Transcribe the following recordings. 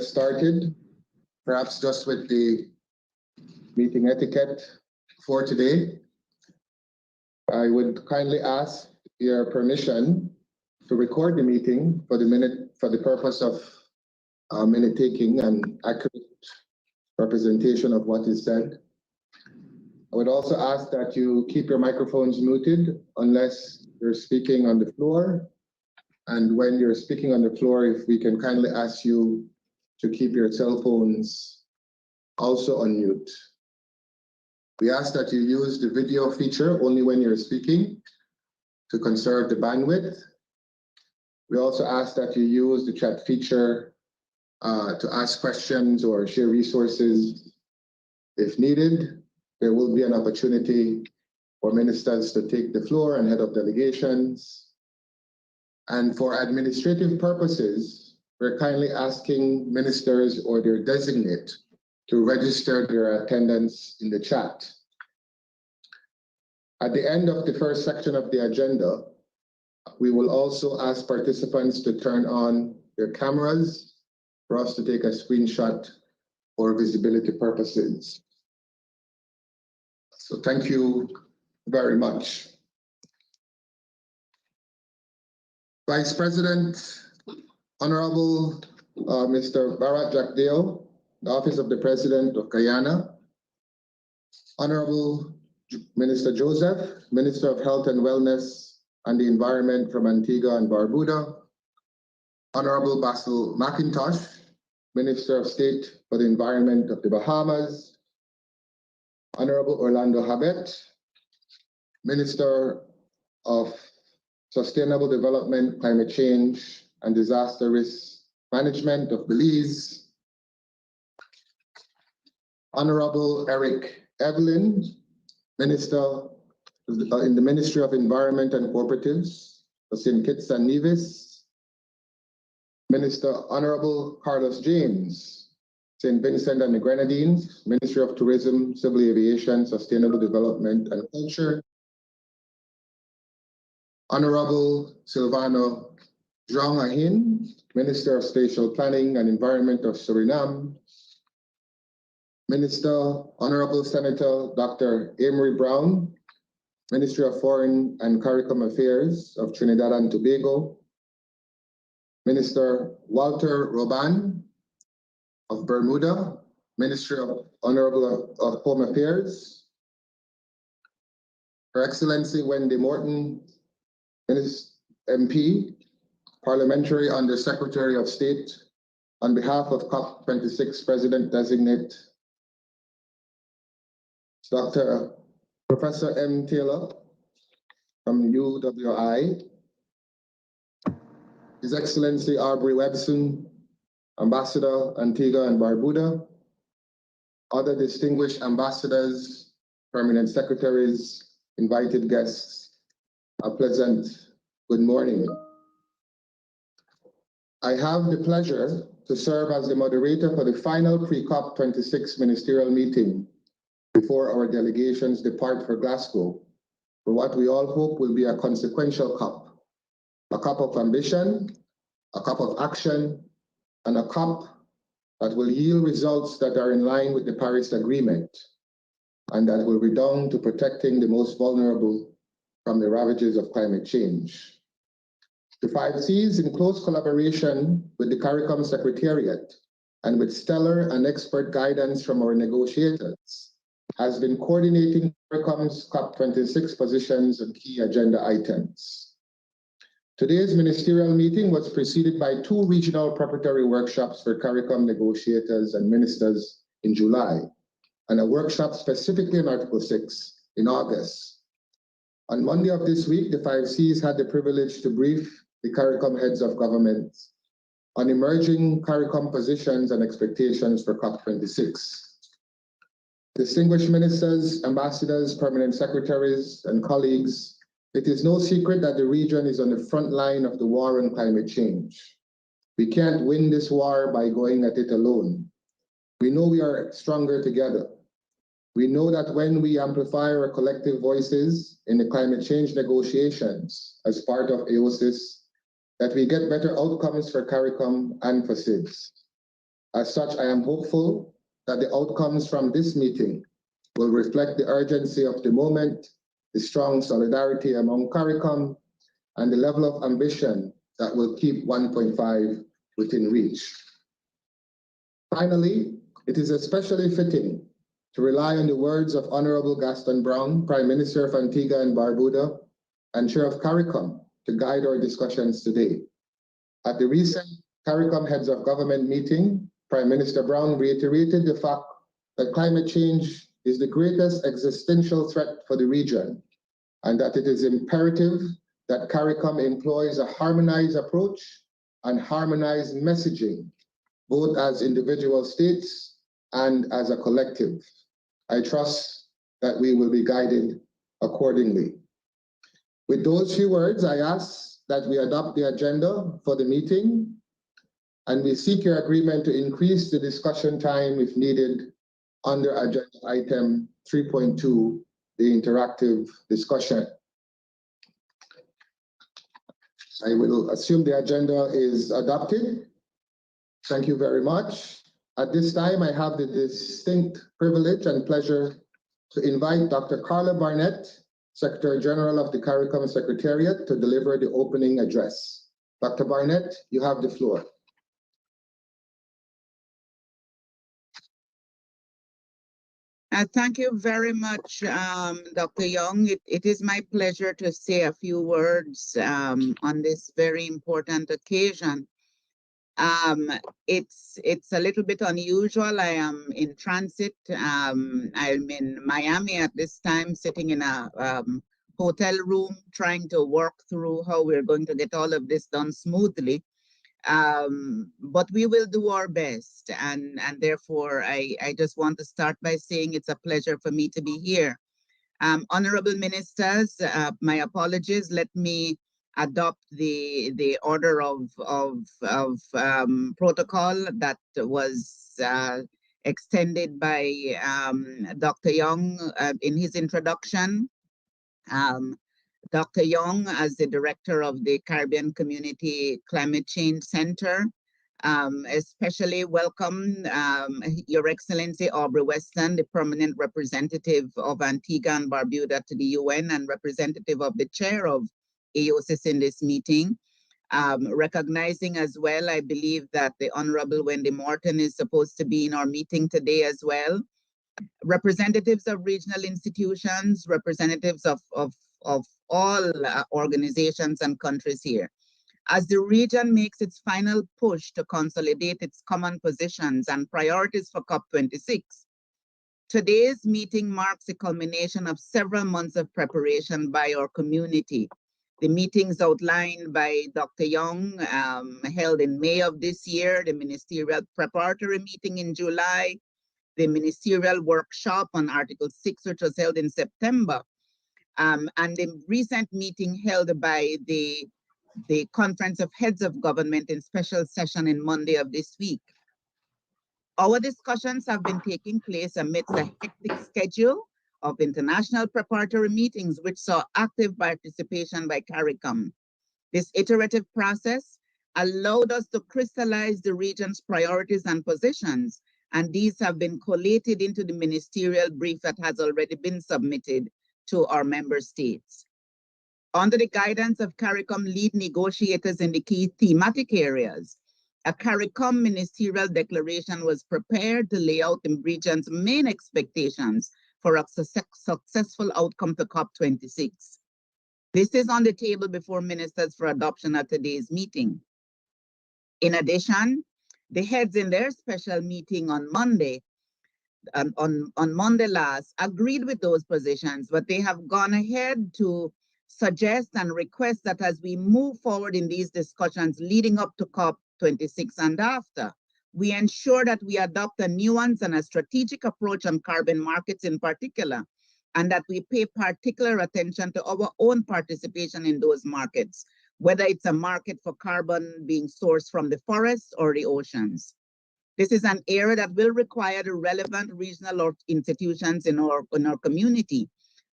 Started, perhaps just with the meeting etiquette for today. I would kindly ask your permission to record the meeting for the purpose of minute taking and accurate representation of what is said. I would also ask that you keep your microphones muted unless you're speaking on the floor. And when you're speaking on the floor, if we can kindly ask you to keep your cell phones also on mute. We ask that you use the video feature only when you're speaking to conserve the bandwidth. We also ask that you use the chat feature to ask questions or share resources if needed. There will be an opportunity for ministers to take the floor and head of delegations. And for administrative purposes, we're kindly asking ministers or their designate to register their attendance in the chat. At the end of the first section of the agenda, we will also ask participants to turn on their cameras for us to take a screenshot for visibility purposes. So thank you very much. Vice President, Honorable Mr. Bharat Jakdeo, the Office of the President of Guyana. Honorable Minister Joseph, Minister of Health and Wellness and the Environment from Antigua and Barbuda. Honorable Basil McIntosh, Minister of State for the Environment of the Bahamas. Honorable Orlando Habet, Minister of Sustainable Development, Climate Change, and Disaster Risk Management of Belize. Honorable Eric Evelyn, Minister in the Ministry of Environment and Cooperatives for St. Kitts and Nevis. Minister Honorable Carlos James, St. Vincent and the Grenadines, Ministry of Tourism, Civil Aviation, Sustainable Development and Culture. Honorable Silvano Zhang Ahin, Minister of Spatial Planning and Environment of Suriname. Minister, Honorable Senator Dr. Amory Brown, Ministry of Foreign and Caricom Affairs of Trinidad and Tobago. Minister Walter Roban of Bermuda, Ministry of Honorable of Home Affairs. Her Excellency Wendy Morton, MP, Parliamentary Under Secretary of State, on behalf of COP26 President-Designate Dr. Professor M. Taylor from UWI, His Excellency Aubrey Webson, Ambassador Antigua and Barbuda, other distinguished ambassadors, permanent secretaries, invited guests, a pleasant good morning. I have the pleasure to serve as the moderator for the final pre-COP26 ministerial meeting before our delegations depart for Glasgow for what we all hope will be a consequential COP, a COP of ambition, a COP of action, and a COP that will yield results that are in line with the Paris Agreement and that will redound to protecting the most vulnerable from the ravages of climate change. The 5 Cs, in close collaboration with the Caricom Secretariat and with stellar and expert guidance from our negotiators, has been coordinating Caricom's COP26 positions and key agenda items. Today's ministerial meeting was preceded by 2 regional preparatory workshops for Caricom negotiators and ministers in July, and a workshop specifically on Article 6 in August. On Monday of this week, the 5 Cs had the privilege to brief the Caricom heads of government on emerging Caricom positions and expectations for COP26. Distinguished ministers, ambassadors, permanent secretaries, and colleagues, it is no secret that the region is on the front line of the war on climate change. We can't win this war by going at it alone. We know we are stronger together. We know that when we amplify our collective voices in the climate change negotiations as part of AOSIS, that we get better outcomes for Caricom and for SIDS. As such, I am hopeful that the outcomes from this meeting will reflect the urgency of the moment, the strong solidarity among Caricom, and the level of ambition that will keep 1.5 within reach. Finally, it is especially fitting to rely on the words of Honorable Gaston Brown, Prime Minister of Antigua and Barbuda, and Chair of Caricom, to guide our discussions today. At the recent Caricom Heads of Government meeting, Prime Minister Brown reiterated the fact that climate change is the greatest existential threat for the region, and that it is imperative that Caricom employs a harmonized approach and harmonized messaging, both as individual states and as a collective. I trust that we will be guided accordingly. With those few words, I ask that we adopt the agenda for the meeting, and we seek your agreement to increase the discussion time if needed under agenda item 3.2, the interactive discussion. I will assume the agenda is adopted. Thank you very much. At this time, I have the distinct privilege and pleasure to invite Dr. Carla Barnett, Secretary General of the Caricom Secretariat, to deliver the opening address. Dr. Barnett, you have the floor. Thank you very much, Dr. Young. It is my pleasure to say a few words on this very important occasion. It's a little bit unusual. I am in transit. I'm in Miami at this time, sitting in a hotel room, trying to work through how we're going to get all of this done smoothly. But we will do our best, and therefore I just want to start by saying it's a pleasure for me to be here. Honorable ministers, my apologies. Let me adopt the order of protocol that was extended by Dr. Young in his introduction. Dr. Young, as the director of the Caribbean Community Climate Change Center, especially welcome Your Excellency Aubrey Weston, the permanent representative of Antigua and Barbuda to the UN and representative of the chair of AOSIS in this meeting. Recognizing as well, I believe that the Honorable Wendy Morton is supposed to be in our meeting today as well. Representatives of regional institutions, representatives of all organizations and countries here. As the region makes its final push to consolidate its common positions and priorities for COP26, today's meeting marks the culmination of several months of preparation by our community. The meetings outlined by Dr. Young held in May of this year, the Ministerial Preparatory meeting in July, the Ministerial workshop on Article 6, which was held in September, and the recent meeting held by the Conference of Heads of Government in special session in Monday of this week. Our discussions have been taking place amidst a hectic schedule of international preparatory meetings, which saw active participation by Caricom. This iterative process allowed us to crystallize the region's priorities and positions, and these have been collated into the ministerial brief that has already been submitted to our member states. Under the guidance of Caricom lead negotiators in the key thematic areas, a Caricom ministerial declaration was prepared to lay out the region's main expectations for a successful outcome to COP26. This is on the table before ministers for adoption at today's meeting. In addition, the heads in their special meeting on Monday, on Monday last, agreed with those positions, but they have gone ahead to suggest and request that as we move forward in these discussions leading up to COP26 and after, we ensure that we adopt a nuanced and a strategic approach on carbon markets in particular, and that we pay particular attention to our own participation in those markets, whether it's a market for carbon being sourced from the forests or the oceans. This is an area that will require the relevant regional institutions in our community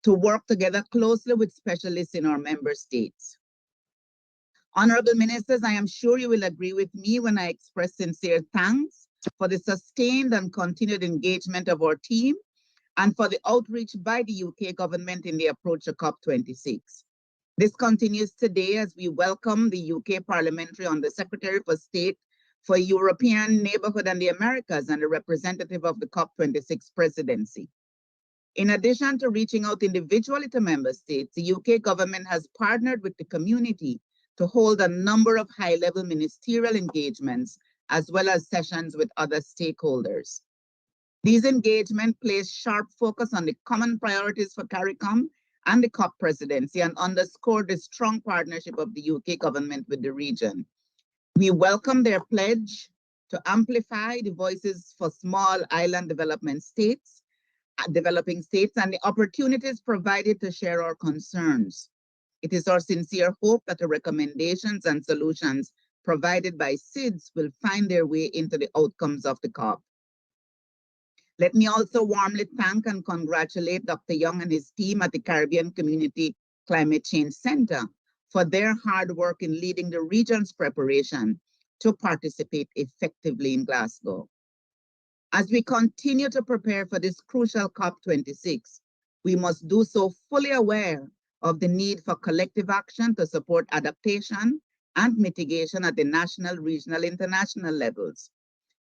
to work together closely with specialists in our member states. Honorable ministers, I am sure you will agree with me when I express sincere thanks for the sustained and continued engagement of our team, and for the outreach by the UK government in the approach to COP26. This continues today as we welcome the UK Parliamentary Under-Secretary for State for European Neighbourhood and the Americas and a representative of the COP26 presidency. In addition to reaching out individually to member states, the UK government has partnered with the community to hold a number of high-level ministerial engagements as well as sessions with other stakeholders. These engagements place sharp focus on the common priorities for Caricom and the COP presidency and underscore the strong partnership of the UK government with the region. We welcome their pledge to amplify the voices for small island developing states, and the opportunities provided to share our concerns. It is our sincere hope that the recommendations and solutions provided by SIDS will find their way into the outcomes of the COP. Let me also warmly thank and congratulate Dr. Young and his team at the Caribbean Community Climate Change Center for their hard work in leading the region's preparation to participate effectively in Glasgow. As we continue to prepare for this crucial COP26, we must do so fully aware of the need for collective action to support adaptation and mitigation at the national, regional, international levels.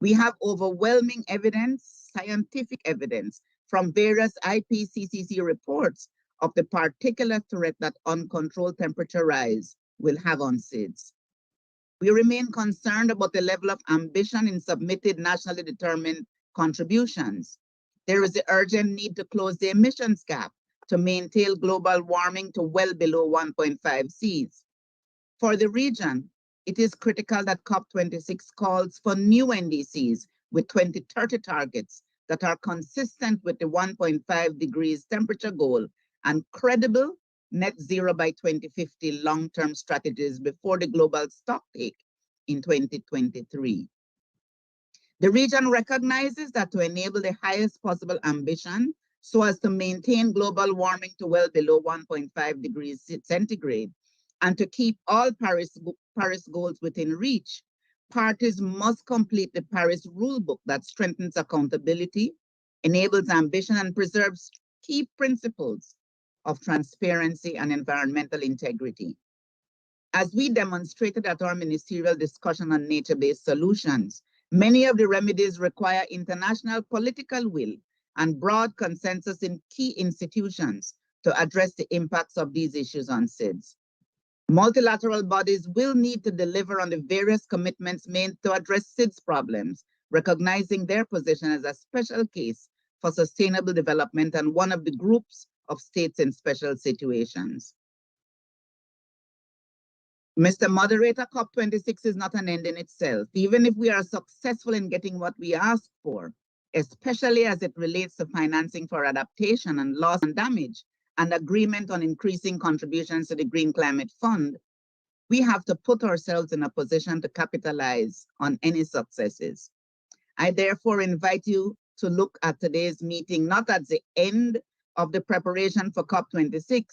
We have overwhelming evidence, scientific evidence, from various IPCC reports of the particular threat that uncontrolled temperature rise will have on SIDS. We remain concerned about the level of ambition in submitted nationally determined contributions. There is the urgent need to close the emissions gap to maintain global warming to well below 1.5 Cs. For the region, it is critical that COP26 calls for new NDCs with 2030 targets that are consistent with the 1.5 degrees temperature goal and credible net zero by 2050 long-term strategies before the global stocktake in 2023. The region recognizes that to enable the highest possible ambition so as to maintain global warming to well below 1.5 degrees centigrade and to keep all Paris goals within reach, parties must complete the Paris rulebook that strengthens accountability, enables ambition, and preserves key principles of transparency and environmental integrity. As we demonstrated at our ministerial discussion on nature-based solutions, many of the remedies require international political will and broad consensus in key institutions to address the impacts of these issues on SIDS. Multilateral bodies will need to deliver on the various commitments made to address SIDS problems, recognizing their position as a special case for sustainable development and one of the groups of states in special situations. Mr. Moderator, COP26 is not an end in itself. Even if we are successful in getting what we asked for, especially as it relates to financing for adaptation and loss and damage, and agreement on increasing contributions to the Green Climate Fund, we have to put ourselves in a position to capitalize on any successes. I therefore invite you to look at today's meeting not as the end of the preparation for COP26,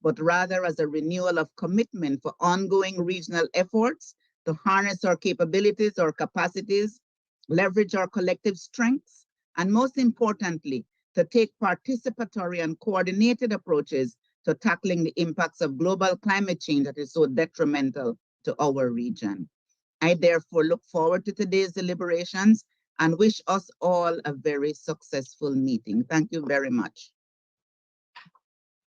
but rather as a renewal of commitment for ongoing regional efforts to harness our capabilities, our capacities, leverage our collective strengths, and most importantly, to take participatory and coordinated approaches to tackling the impacts of global climate change that is so detrimental to our region. I therefore look forward to today's deliberations and wish us all a very successful meeting. Thank you very much.